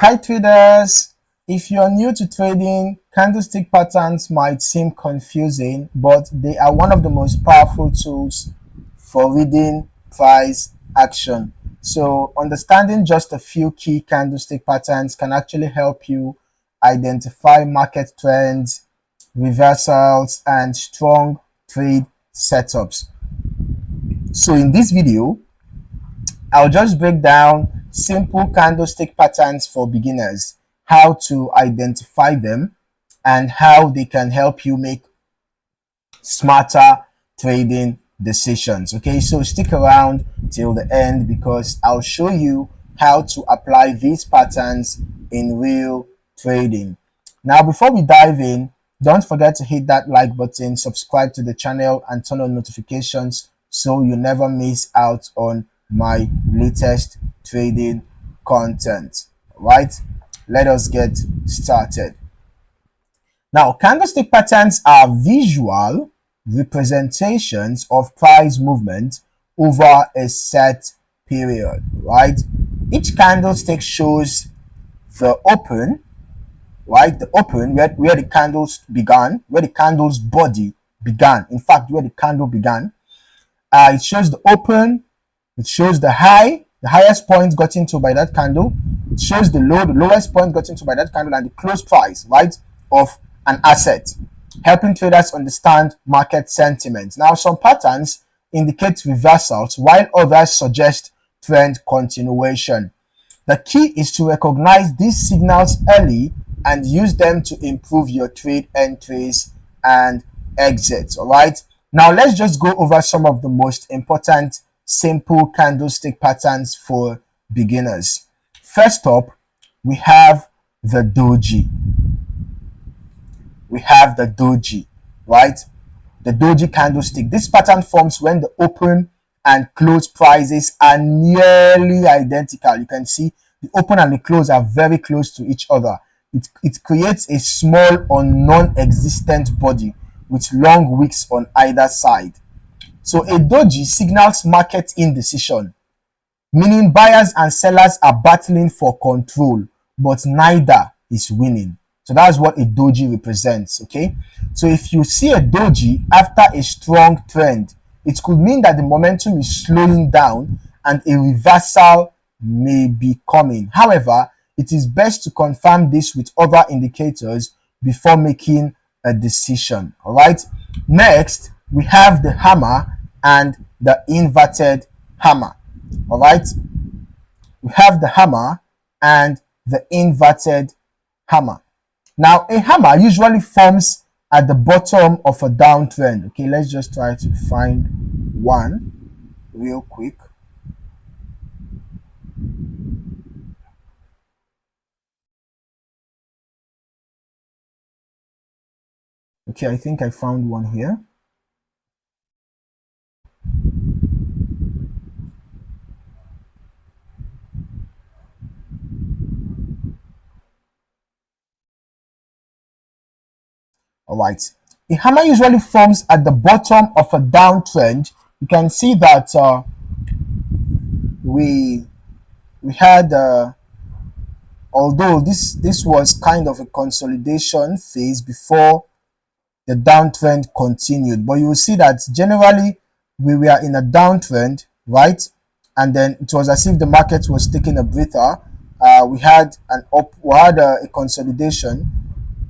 Hi traders, if you're new to trading, candlestick patterns might seem confusing, but they are one of the most powerful tools for reading price action. So understanding just a few key candlestick patterns can actually help you identify market trends, reversals, and strong trade setups. So in this video, I'll just break down simple candlestick patterns for beginners, how to identify them, and how they can help you make smarter trading decisions. Okay, so stick around till the end because I'll show you how to apply these patterns in real trading. Now, before we dive in, don't forget to hit that like button, subscribe to the channel, and turn on notifications so you never miss out on my latest trading content. Right? Let us get started. Now, candlestick patterns are visual representations of price movement over a set period, right? Each candlestick shows the open, right? The open where the candles began, where the candle's body began. In fact, where the candle began. It shows the open, it shows the high, the highest point got into by that candle. It shows the low, the lowest point got into by that candle, and the close price, right, of an asset, helping traders understand market sentiment. Now, some patterns indicate reversals, while others suggest trend continuation. The key is to recognize these signals early and use them to improve your trade entries and exits. All right. Now, let's just go over some of the most important simple candlestick patterns for beginners. First up, we have the doji. Right? The doji candlestick. This pattern forms when the open and close prices are nearly identical. You can see the open and the close are very close to each other. It creates a small or non-existent body with long wicks on either side. So a doji signals market indecision, meaning buyers and sellers are battling for control, but neither is winning. So that's what a doji represents, okay? So if you see a doji after a strong trend, it could mean that the momentum is slowing down and a reversal may be coming. However, it is best to confirm this with other indicators before making a decision, all right? Next, we have the hammer and the inverted hammer, all right? We have the hammer and the inverted hammer. Now, a hammer usually forms at the bottom of a downtrend. Okay, let's just try to find one real quick. Okay, I think I found one here. All right. A hammer usually forms at the bottom of a downtrend. You can see that we had although this was kind of a consolidation phase before the downtrend continued, but you will see that generally we were in a downtrend, right? And then it was as if the market was taking a breather. We had a consolidation.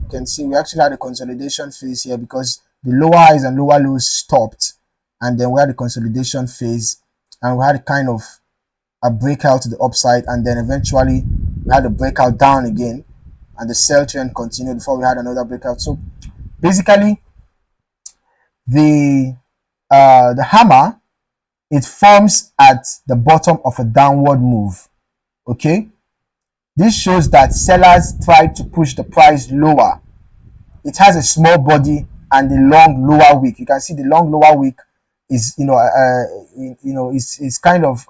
You can see we actually had a consolidation phase here because the lower highs and lower lows stopped, and then we had a consolidation phase, and we had a kind of a breakout to the upside, and then eventually we had a breakout down again, and the sell trend continued before we had another breakout. So basically, the hammer, it forms at the bottom of a downward move. Okay, this shows that sellers try to push the price lower. It has a small body and a long lower wick. You can see the long lower wick is is kind of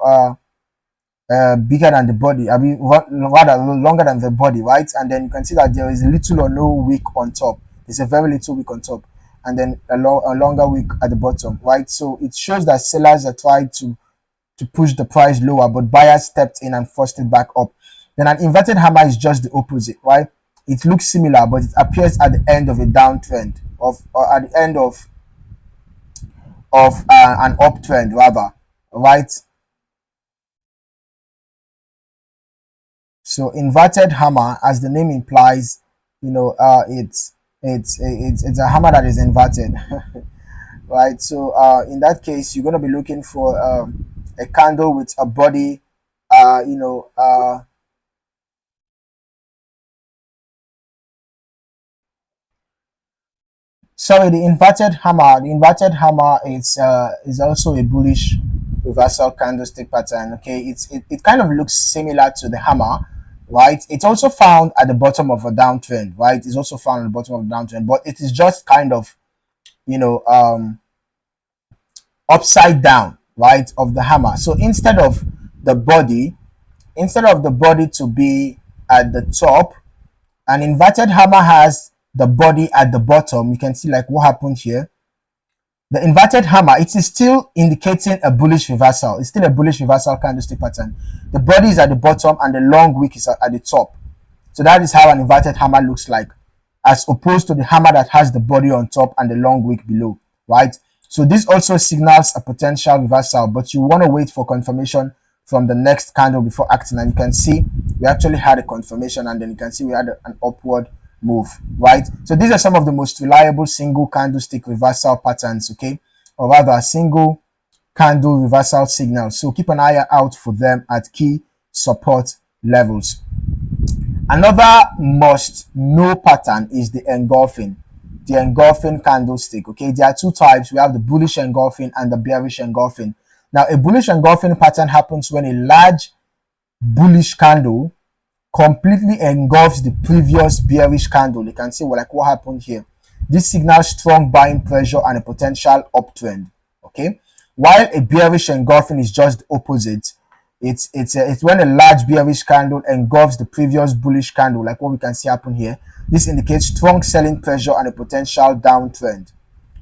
bigger than the body. I mean, rather longer than the body, right? And then you can see that there is little or no wick on top. There's a very little wick on top, and then a longer wick at the bottom, right? So it shows that sellers are trying to push the price lower, but buyers stepped in and forced it back up. Then an inverted hammer is just the opposite, right? It looks similar, but it appears at the end of a downtrend, or at the end of an uptrend rather, right? So inverted hammer, as the name implies, it's a hammer that is inverted, right? So in that case, you're going to be looking for a candle with a body, uh, you know, uh, sorry, the inverted hammer is also a bullish reversal candlestick pattern. Okay, it kind of looks similar to the hammer, right? It's also found at the bottom of a downtrend, right? It's also found at the bottom of a downtrend, but it is just kind of, you know, upside down, right, of the hammer. So the body, instead of the body to be at the top, an inverted hammer has the body at the bottom. You can see like what happened here. The inverted hammer, it is still indicating a bullish reversal. It's still a bullish reversal candlestick pattern. The body is at the bottom and the long wick is at the top. So that is how an inverted hammer looks like, as opposed to the hammer that has the body on top and the long wick below, right? So this also signals a potential reversal, but you want to wait for confirmation from the next candle before acting. And you can see we actually had a confirmation, and then you can see we had an upward move, right? So these are some of the most reliable single candlestick reversal patterns, okay, or rather single candle reversal signals. So keep an eye out for them at key support levels. Another must know pattern is the engulfing candlestick. Okay, there are two types. We have the bullish engulfing and the bearish engulfing. Now, a bullish engulfing pattern happens when a large bullish candle completely engulfs the previous bearish candle. You can see like what happened here. This signals strong buying pressure and a potential uptrend. Okay, while a bearish engulfing is just the opposite. It's when a large bearish candle engulfs the previous bullish candle, like what we can see happen here. This indicates strong selling pressure and a potential downtrend.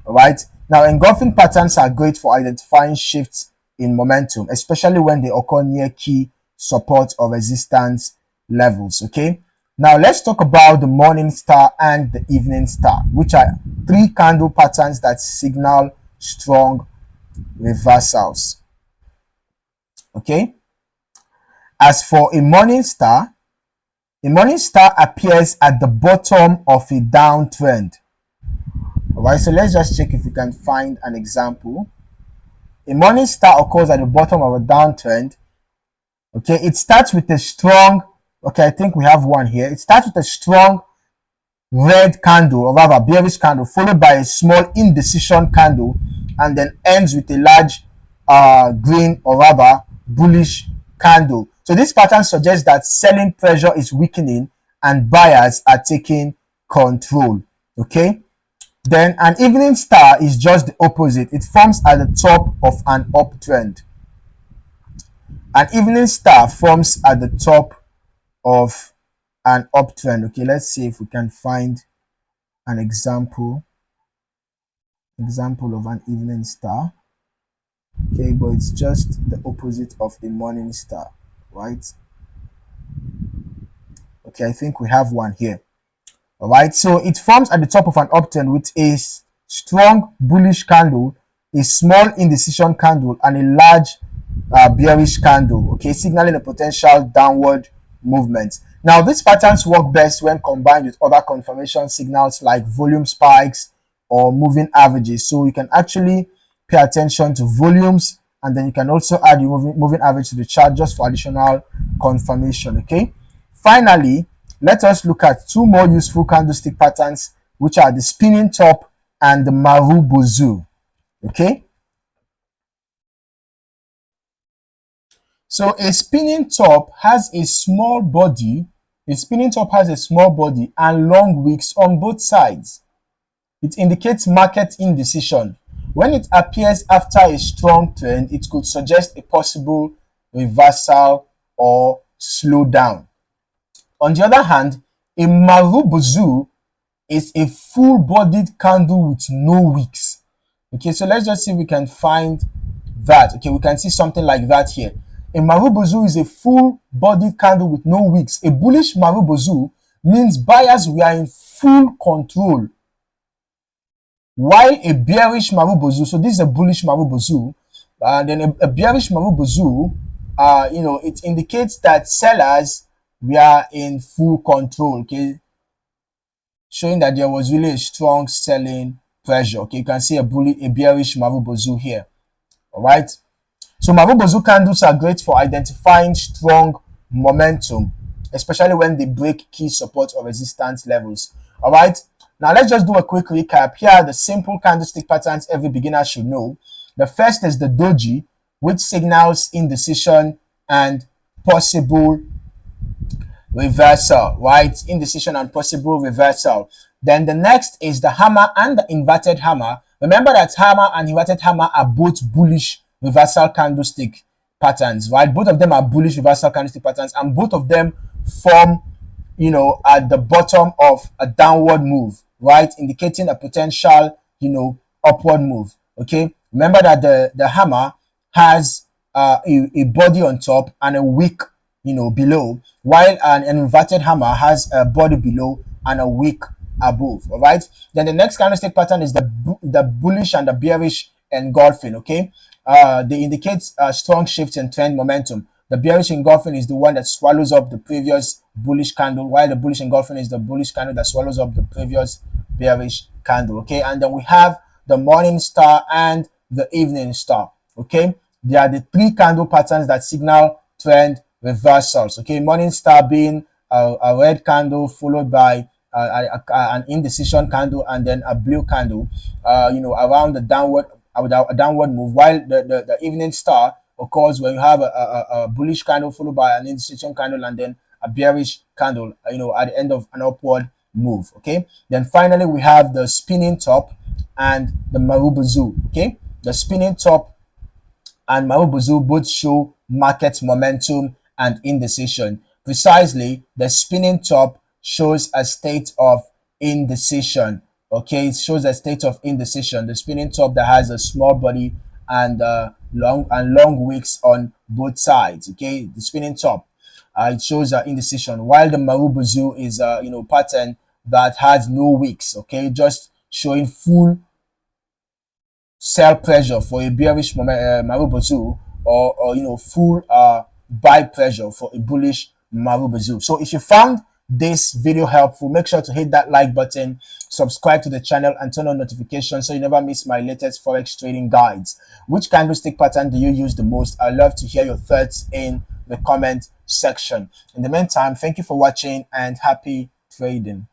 All right. Now, engulfing patterns are great for identifying shifts in momentum, especially when they occur near key support or resistance levels. Okay. Now, let's talk about the morning star and the evening star, which are three candle patterns that signal strong reversals. Okay. As for a morning star appears at the bottom of a downtrend. All right, so let's just check if we can find an example. A morning star occurs at the bottom of a downtrend. Okay, it starts with a strong, okay, I think we have one here. It starts with a strong red candle, or rather bearish candle, followed by a small indecision candle, and then ends with a large green, or rather bullish candle. So this pattern suggests that selling pressure is weakening and buyers are taking control. Okay, then an evening star is just the opposite. It forms at the top of an uptrend. An evening star forms at the top of an uptrend. Okay, let's see if we can find an example of an evening star. Okay, but it's just the opposite of the morning star, right? Okay, I think we have one here. All right, so it forms at the top of an uptrend with a strong bullish candle, a small indecision candle, and a large bearish candle, okay, signaling a potential downward movement. Now, these patterns work best when combined with other confirmation signals like volume spikes or moving averages. So you can actually pay attention to volumes, and then you can also add the moving average to the chart just for additional confirmation. Okay, finally, let us look at two more useful candlestick patterns, which are the spinning top and the Marubozu. Okay, so a spinning top has a small body. A spinning top has a small body and long wicks on both sides. It indicates market indecision. When it appears after a strong trend, it could suggest a possible reversal or slowdown. On the other hand, a Marubozu is a full-bodied candle with no wicks. Okay, so let's just see if we can find that. Okay, we can see something like that here. A Marubozu is a full body candle with no wicks. A bullish Marubozu means buyers were in full control, while a bearish Marubozu, so this is a bullish Marubozu, then a bearish Marubozu, it indicates that sellers were in full control, okay, showing that there was really a strong selling pressure. Okay, you can see a bearish Marubozu here. All right. So Marubozu candles are great for identifying strong momentum, especially when they break key support or resistance levels. All right. Now let's just do a quick recap. Here are the simple candlestick patterns every beginner should know. The first is the doji, which signals indecision and possible reversal, right? Indecision and possible reversal. Then the next is the hammer and the inverted hammer. Remember that hammer and inverted hammer are both bullish reversal candlestick patterns, right? Both of them are bullish reversal candlestick patterns, and both of them form, at the bottom of a downward move, right? Indicating a potential, upward move. Okay. Remember that the hammer has a body on top and a wick, below, while an inverted hammer has a body below and a wick above. All right. Then the next candlestick pattern is the bullish and the bearish engulfing. Okay. They indicate strong shifts in trend momentum. The bearish engulfing is the one that swallows up the previous bullish candle, while the bullish engulfing is the bullish candle that swallows up the previous bearish candle. Okay. And then we have the morning star and the evening star. Okay. They are the three candle patterns that signal trend reversals. Okay. Morning star being a red candle followed by an indecision candle and then a blue candle, around the downward a downward move, while the evening star occurs when you have a bullish candle followed by an indecision candle and then a bearish candle, at the end of an upward move. Okay. Then finally we have the spinning top and the Marubozu. Okay. The spinning top and Marubozu both show market momentum and indecision. Precisely, the spinning top shows a state of indecision. Okay, it shows a state of indecision. The spinning top that has a small body and long wicks on both sides. Okay, the spinning top, it shows indecision, while the Marubozu is pattern that has no wicks. Okay, just showing full sell pressure for a bearish Marubozu, or full buy pressure for a bullish Marubozu. So if you found this video helpful, make sure to hit that like button, subscribe to the channel, and turn on notifications so you never miss my latest forex trading guides. Which candlestick pattern do you use the most? I'd love to hear your thoughts in the comment section. In the meantime, thank you for watching and happy trading.